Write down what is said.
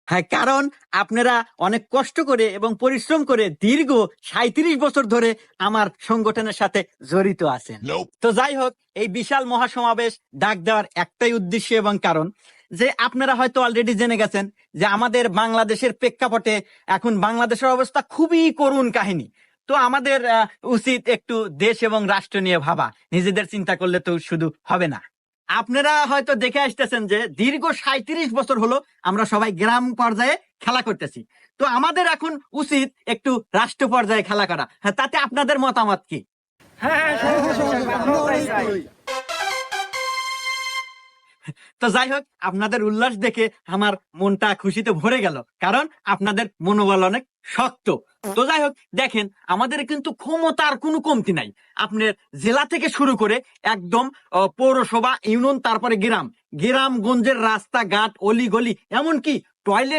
হ্যাঁ, কারণ আপনারা অনেক কষ্ট করে এবং পরিশ্রম করে দীর্ঘ 37 বছর ধরে আমার সংগঠনের সাথে জড়িত আছেন। তো যাই হোক, এই বিশাল মহাসমাবেশ ডাক দেওয়ার একটাই উদ্দেশ্য এবং কারণ যে আপনারা হয়তো অলরেডি জেনে গেছেন যে আমাদের বাংলাদেশের প্রেক্ষাপটে এখন বাংলাদেশের অবস্থা খুবই করুণ কাহিনী। তো আমাদের উচিত একটু দেশ এবং রাষ্ট্র নিয়ে ভাবা, নিজেদের চিন্তা করলে তো শুধু হবে না। আপনারা হয়তো দেখে আসতেছেন যে দীর্ঘ 37 বছর হলো আমরা সবাই গ্রাম পর্যায়ে খেলা করতেছি। তো আমাদের এখন উচিত একটু রাষ্ট্র পর্যায়ে খেলা করা। হ্যাঁ, তাতে আপনাদের মতামত কি? তো যাই হোক, আপনাদের উল্লাস দেখে আমার মনটা খুশিতে ভরে গেল, কারণ আপনাদের মনোবল অনেক শক্ত। তো যাই হোক, দেখেন আমাদের কিন্তু ক্ষমতার কোনো কমতি নাই। আপনার জেলা থেকে শুরু করে একদম পৌরসভা, ইউনিয়ন, তারপরে গ্রাম, গ্রামগঞ্জের রাস্তাঘাট, অলিগলি, এমনকি টয়লেট